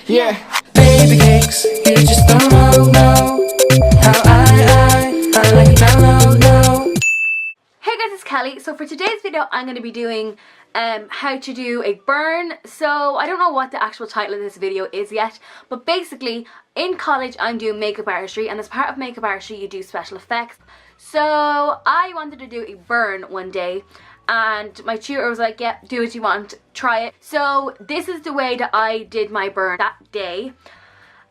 Yeah. Baby cakes, you just don't know how I like it down low. Hey guys, it's Kelly. So for today's video, I'm going to be doing how to do a burn. So I don't know what the actual title of this video is yet, but basically in college I'm doing makeup artistry, and as part of makeup artistry you do special effects. So I wanted to do a burn one day, and my tutor was like, yeah, do what you want, try it. So this is the way that I did my burn that day,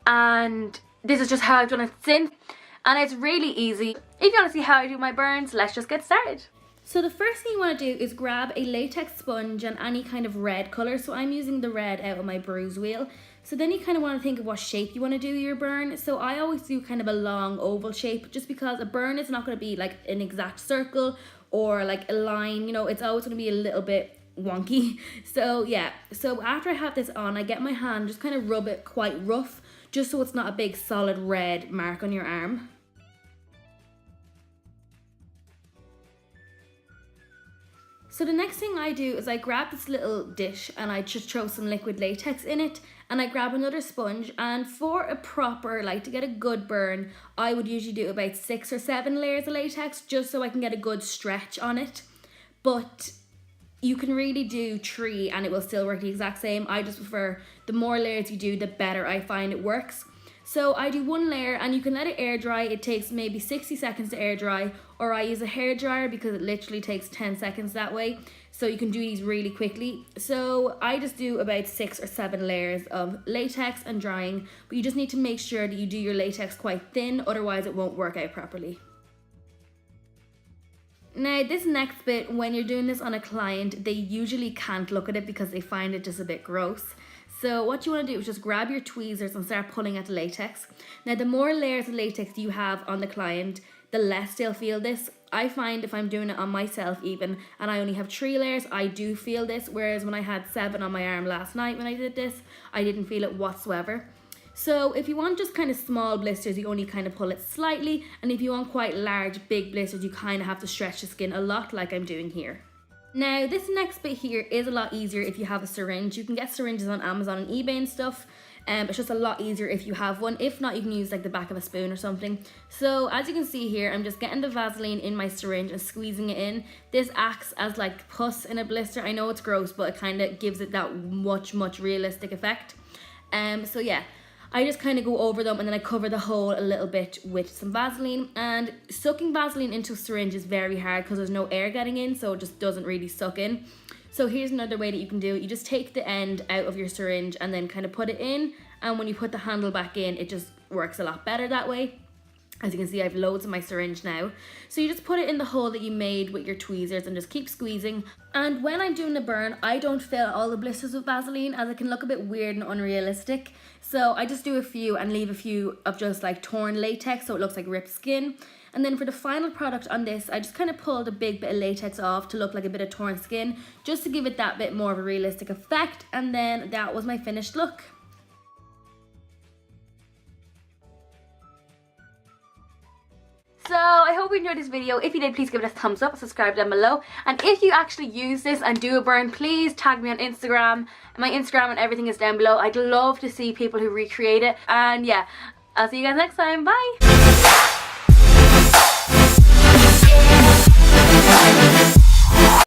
and this is just how I've done it since, and it's really easy. If you want to see how I do my burns, let's just get started. So the first thing you want to do is grab a latex sponge and any kind of red colour. So I'm using the red out of my bruise wheel. So then you kind of want to think of what shape you want to do your burn. So I always do kind of a long oval shape, just because a burn is not going to be like an exact circle or like a line, you know, it's always going to be a little bit wonky. So yeah, so after I have this on, I get my hand, just kind of rub it quite rough, just so it's not a big solid red mark on your arm. So the next thing I do is I grab this little dish and I just throw some liquid latex in it, and I grab another sponge, and for a proper, like to get a good burn, I would usually do about 6 or 7 layers of latex, just so I can get a good stretch on it. But you can really do 3 and it will still work the exact same. I just prefer the more layers you do, the better I find it works. So I do 1 layer, and you can let it air dry. It takes maybe 60 seconds to air dry, or I use a hair dryer because it literally takes 10 seconds that way. So you can do these really quickly. So I just do about 6 or 7 layers of latex and drying, but you just need to make sure that you do your latex quite thin, otherwise it won't work out properly. Now this next bit, when you're doing this on a client, they usually can't look at it because they find it just a bit gross. So what you want to do is just grab your tweezers and start pulling at the latex. Now the more layers of latex you have on the client, the less they'll feel this. I find if I'm doing it on myself even, and I only have 3 layers, I do feel this, whereas when I had 7 on my arm last night when I did this, I didn't feel it whatsoever. So if you want just kind of small blisters, you only kind of pull it slightly, and if you want quite large, big blisters, you kind of have to stretch the skin a lot, like I'm doing here. Now this next bit here is a lot easier if you have a syringe. You can get syringes on Amazon and eBay and stuff. It's just a lot easier if you have one. If not, you can use like the back of a spoon or something. So as you can see here, I'm just getting the Vaseline in my syringe and squeezing it in. This acts as like pus in a blister. I know it's gross, but it kind of gives it that much realistic effect. So yeah, I just kind of go over them, and then I cover the hole a little bit with some Vaseline. And sucking Vaseline into a syringe is very hard because there's no air getting in, so it just doesn't really suck in. So here's another way that you can do it. You just take the end out of your syringe and then kind of put it in, and when you put the handle back in, it just works a lot better that way. As you can see, I have loads in my syringe now. So you just put it in the hole that you made with your tweezers and just keep squeezing. And when I'm doing the burn, I don't fill all the blisters with Vaseline, as it can look a bit weird and unrealistic. So I just do a few and leave a few of just like torn latex, so it looks like ripped skin. And then for the final product on this, I just kind of pulled a big bit of latex off to look like a bit of torn skin, just to give it that bit more of a realistic effect. And then that was my finished look. So I hope you enjoyed this video. If you did, please give it a thumbs up, subscribe down below. And if you actually use this and do a burn, please tag me on Instagram. My Instagram and everything is down below. I'd love to see people who recreate it. And yeah, I'll see you guys next time. Bye!